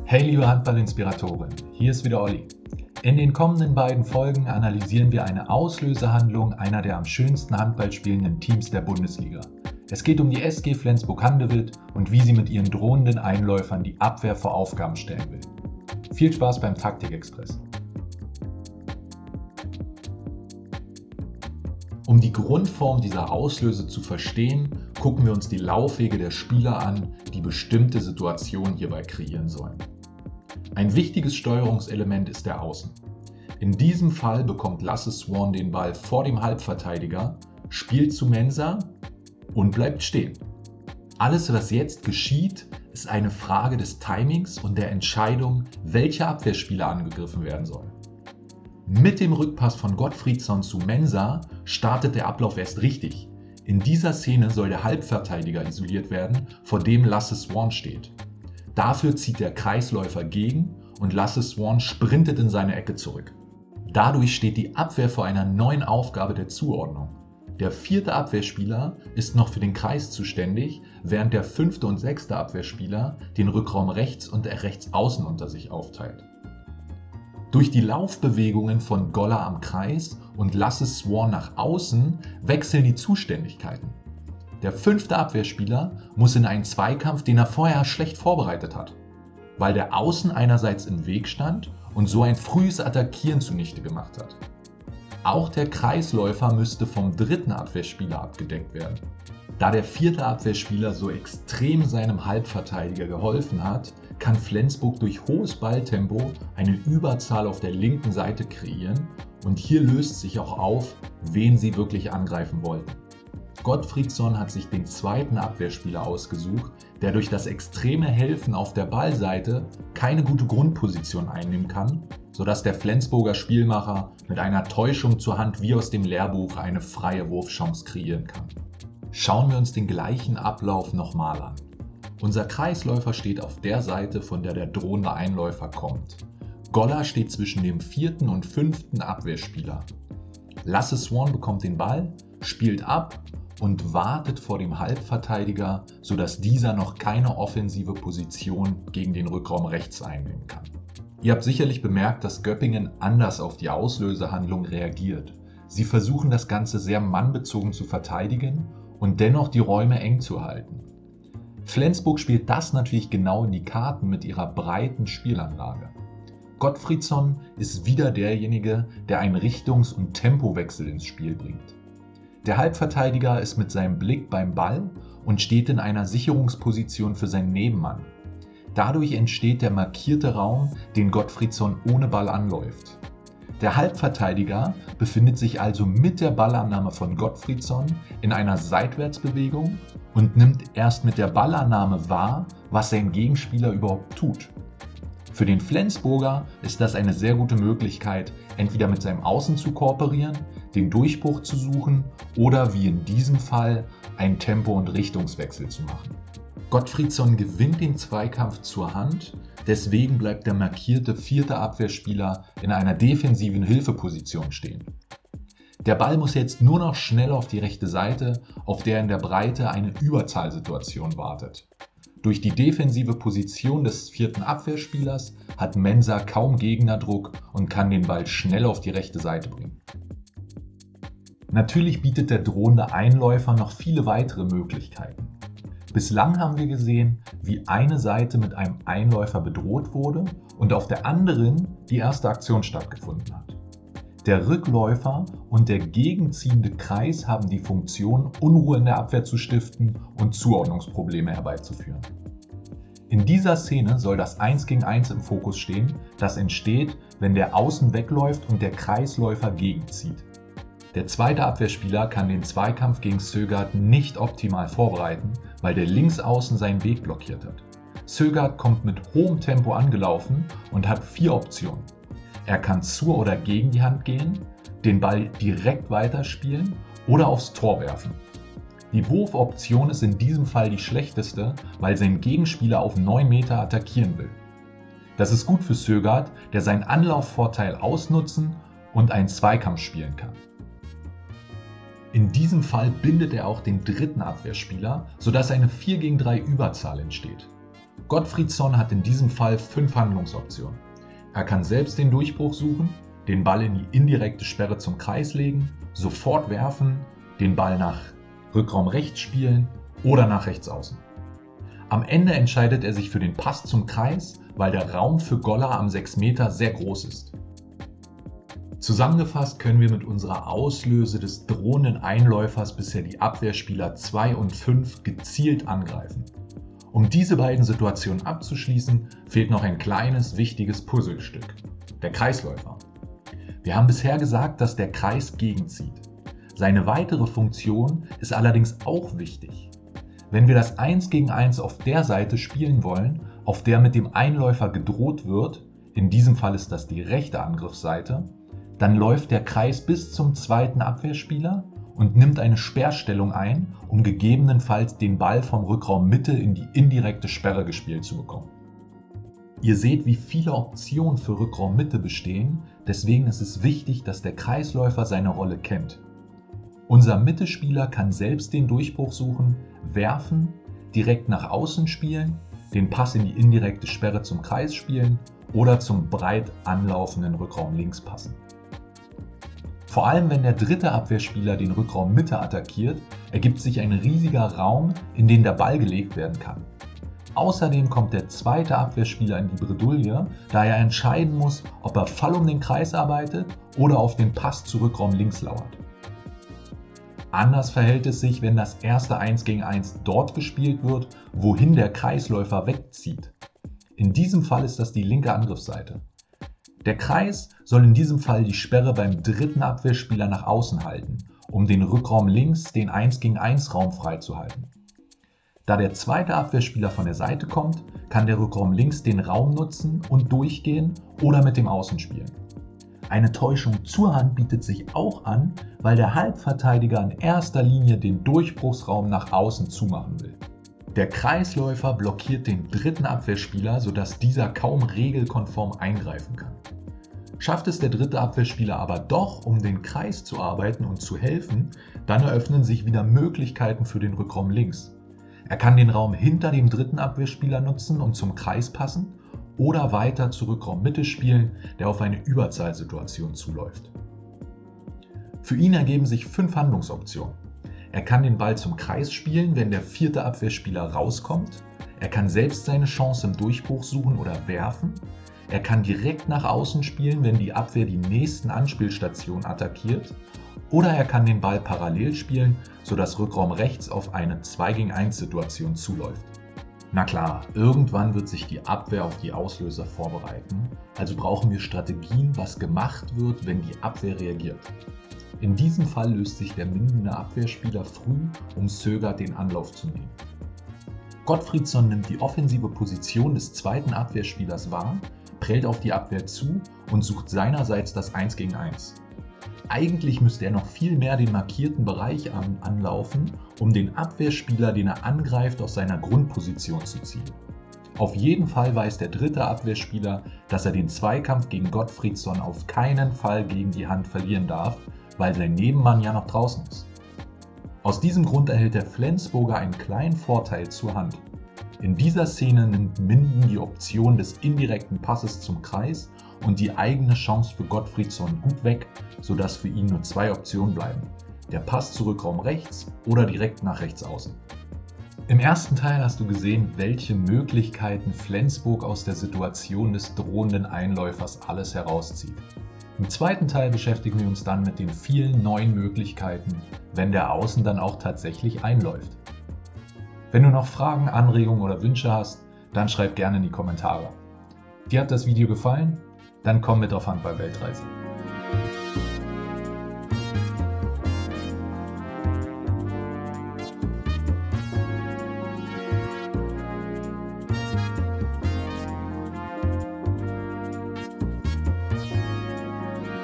Hey liebe Handball-Inspiratoren, hier ist wieder Olli. In den kommenden beiden Folgen analysieren wir eine Auslösehandlung einer der am schönsten Handball spielenden Teams der Bundesliga. Es geht um die SG Flensburg-Handewitt und wie sie mit ihren drohenden Einläufern die Abwehr vor Aufgaben stellen will. Viel Spaß beim Taktikexpress. Um die Grundform dieser Auslöse zu verstehen, gucken wir uns die Laufwege der Spieler an, die bestimmte Situationen hierbei kreieren sollen. Ein wichtiges Steuerungselement ist der Außen. In diesem Fall bekommt Lasse Swan den Ball vor dem Halbverteidiger, spielt zu Mensah und bleibt stehen. Alles, was jetzt geschieht, ist eine Frage des Timings und der Entscheidung, welcher Abwehrspieler angegriffen werden soll. Mit dem Rückpass von Gottfriedson zu Mensah startet der Ablauf erst richtig. In dieser Szene soll der Halbverteidiger isoliert werden, vor dem Lasse Swan steht. Dafür zieht der Kreisläufer gegen und Lasse Swan sprintet in seine Ecke zurück. Dadurch steht die Abwehr vor einer neuen Aufgabe der Zuordnung. Der vierte Abwehrspieler ist noch für den Kreis zuständig, während der fünfte und sechste Abwehrspieler den Rückraum rechts und rechts außen unter sich aufteilt. Durch die Laufbewegungen von Goller am Kreis und Lasse Swan nach außen wechseln die Zuständigkeiten. Der fünfte Abwehrspieler muss in einen Zweikampf, den er vorher schlecht vorbereitet hat, weil der Außen einerseits im Weg stand und so ein frühes Attackieren zunichte gemacht hat. Auch der Kreisläufer müsste vom dritten Abwehrspieler abgedeckt werden. Da der vierte Abwehrspieler so extrem seinem Halbverteidiger geholfen hat, kann Flensburg durch hohes Balltempo eine Überzahl auf der linken Seite kreieren und hier löst sich auch auf, wen sie wirklich angreifen wollten. Gottfriedson hat sich den zweiten Abwehrspieler ausgesucht, der durch das extreme Helfen auf der Ballseite keine gute Grundposition einnehmen kann, sodass der Flensburger Spielmacher mit einer Täuschung zur Hand wie aus dem Lehrbuch eine freie Wurfchance kreieren kann. Schauen wir uns den gleichen Ablauf nochmal an. Unser Kreisläufer steht auf der Seite, von der der drohende Einläufer kommt. Goller steht zwischen dem vierten und fünften Abwehrspieler. Lasse Swan bekommt den Ball, spielt ab und wartet vor dem Halbverteidiger, sodass dieser noch keine offensive Position gegen den Rückraum rechts einnehmen kann. Ihr habt sicherlich bemerkt, dass Göppingen anders auf die Auslösehandlung reagiert. Sie versuchen das Ganze sehr mannbezogen zu verteidigen und dennoch die Räume eng zu halten. Flensburg spielt das natürlich genau in die Karten mit ihrer breiten Spielanlage. Gottfriedson ist wieder derjenige, der einen Richtungs- und Tempowechsel ins Spiel bringt. Der Halbverteidiger ist mit seinem Blick beim Ball und steht in einer Sicherungsposition für seinen Nebenmann. Dadurch entsteht der markierte Raum, den Gottfriedson ohne Ball anläuft. Der Halbverteidiger befindet sich also mit der Ballannahme von Gottfriedson in einer Seitwärtsbewegung und nimmt erst mit der Ballannahme wahr, was sein Gegenspieler überhaupt tut. Für den Flensburger ist das eine sehr gute Möglichkeit, entweder mit seinem Außen zu kooperieren, den Durchbruch zu suchen oder wie in diesem Fall einen Tempo- und Richtungswechsel zu machen. Gottfriedson gewinnt den Zweikampf zur Hand, deswegen bleibt der markierte vierte Abwehrspieler in einer defensiven Hilfeposition stehen. Der Ball muss jetzt nur noch schnell auf die rechte Seite, auf der in der Breite eine Überzahlsituation wartet. Durch die defensive Position des vierten Abwehrspielers hat Mensah kaum Gegnerdruck und kann den Ball schnell auf die rechte Seite bringen. Natürlich bietet der drohende Einläufer noch viele weitere Möglichkeiten. Bislang haben wir gesehen, wie eine Seite mit einem Einläufer bedroht wurde und auf der anderen die erste Aktion stattgefunden hat. Der Rückläufer und der gegenziehende Kreis haben die Funktion, Unruhe in der Abwehr zu stiften und Zuordnungsprobleme herbeizuführen. In dieser Szene soll das 1 gegen 1 im Fokus stehen, das entsteht, wenn der Außen wegläuft und der Kreisläufer gegenzieht. Der zweite Abwehrspieler kann den Zweikampf gegen Søgaard nicht optimal vorbereiten, weil der Linksaußen seinen Weg blockiert hat. Søgaard kommt mit hohem Tempo angelaufen und hat 4 Optionen. Er kann zur oder gegen die Hand gehen, den Ball direkt weiterspielen oder aufs Tor werfen. Die Wurfoption ist in diesem Fall die schlechteste, weil sein Gegenspieler auf 9 Meter attackieren will. Das ist gut für Søgaard, der seinen Anlaufvorteil ausnutzen und einen Zweikampf spielen kann. In diesem Fall bindet er auch den dritten Abwehrspieler, sodass eine 4 gegen 3 Überzahl entsteht. Gottfriedson hat in diesem Fall 5 Handlungsoptionen. Er kann selbst den Durchbruch suchen, den Ball in die indirekte Sperre zum Kreis legen, sofort werfen, den Ball nach Rückraum rechts spielen oder nach rechts außen. Am Ende entscheidet er sich für den Pass zum Kreis, weil der Raum für Goller am 6 Meter sehr groß ist. Zusammengefasst können wir mit unserer Auslöse des drohenden Einläufers bisher die Abwehrspieler 2 und 5 gezielt angreifen. Um diese beiden Situationen abzuschließen, fehlt noch ein kleines, wichtiges Puzzlestück: der Kreisläufer. Wir haben bisher gesagt, dass der Kreis gegenzieht. Seine weitere Funktion ist allerdings auch wichtig. Wenn wir das 1 gegen 1 auf der Seite spielen wollen, auf der mit dem Einläufer gedroht wird, in diesem Fall ist das die rechte Angriffsseite, dann läuft der Kreis bis zum zweiten Abwehrspieler und nimmt eine Sperrstellung ein, um gegebenenfalls den Ball vom Rückraum Mitte in die indirekte Sperre gespielt zu bekommen. Ihr seht, wie viele Optionen für Rückraum Mitte bestehen, deswegen ist es wichtig, dass der Kreisläufer seine Rolle kennt. Unser Mittelspieler kann selbst den Durchbruch suchen, werfen, direkt nach außen spielen, den Pass in die indirekte Sperre zum Kreis spielen oder zum breit anlaufenden Rückraum links passen. Vor allem wenn der dritte Abwehrspieler den Rückraum Mitte attackiert, ergibt sich ein riesiger Raum, in den der Ball gelegt werden kann. Außerdem kommt der zweite Abwehrspieler in die Bredouille, da er entscheiden muss, ob er voll um den Kreis arbeitet oder auf den Pass zu Rückraum links lauert. Anders verhält es sich, wenn das erste 1 gegen 1 dort gespielt wird, wohin der Kreisläufer wegzieht. In diesem Fall ist das die linke Angriffsseite. Der Kreis soll in diesem Fall die Sperre beim dritten Abwehrspieler nach außen halten, um den Rückraum links den 1 gegen 1 Raum freizuhalten. Da der zweite Abwehrspieler von der Seite kommt, kann der Rückraum links den Raum nutzen und durchgehen oder mit dem Außen spielen. Eine Täuschung zur Hand bietet sich auch an, weil der Halbverteidiger in erster Linie den Durchbruchsraum nach außen zumachen will. Der Kreisläufer blockiert den dritten Abwehrspieler, sodass dieser kaum regelkonform eingreifen kann. Schafft es der dritte Abwehrspieler aber doch, um den Kreis zu arbeiten und zu helfen, dann eröffnen sich wieder Möglichkeiten für den Rückraum links. Er kann den Raum hinter dem dritten Abwehrspieler nutzen und zum Kreis passen oder weiter zu Rückraum Mitte spielen, der auf eine Überzahlsituation zuläuft. Für ihn ergeben sich 5 Handlungsoptionen. Er kann den Ball zum Kreis spielen, wenn der vierte Abwehrspieler rauskommt. Er kann selbst seine Chance im Durchbruch suchen oder werfen. Er kann direkt nach außen spielen, wenn die Abwehr die nächsten Anspielstationen attackiert. Oder er kann den Ball parallel spielen, sodass Rückraum rechts auf eine 2 gegen 1 Situation zuläuft. Na klar, irgendwann wird sich die Abwehr auf die Auslöser vorbereiten, also brauchen wir Strategien, was gemacht wird, wenn die Abwehr reagiert. In diesem Fall löst sich der mindende Abwehrspieler früh, um Sögaard den Anlauf zu nehmen. Gottfriedson nimmt die offensive Position des zweiten Abwehrspielers wahr, prellt auf die Abwehr zu und sucht seinerseits das 1 gegen 1. Eigentlich müsste er noch viel mehr den markierten Bereich anlaufen, um den Abwehrspieler, den er angreift, aus seiner Grundposition zu ziehen. Auf jeden Fall weiß der dritte Abwehrspieler, dass er den Zweikampf gegen Gottfriedson auf keinen Fall gegen die Hand verlieren darf, weil sein Nebenmann ja noch draußen ist. Aus diesem Grund erhält der Flensburger einen kleinen Vorteil zur Hand. In dieser Szene nimmt Minden die Option des indirekten Passes zum Kreis und die eigene Chance für Gottfriedson gut weg, sodass für ihn nur 2 Optionen bleiben: der Pass zu Rückraum rechts oder direkt nach rechts außen. Im ersten Teil hast du gesehen, welche Möglichkeiten Flensburg aus der Situation des drohenden Einläufers alles herauszieht. Im zweiten Teil beschäftigen wir uns dann mit den vielen neuen Möglichkeiten, wenn der Außen dann auch tatsächlich einläuft. Wenn du noch Fragen, Anregungen oder Wünsche hast, dann schreib gerne in die Kommentare. Dir hat das Video gefallen? Dann komm mit auf Handball-Weltreise.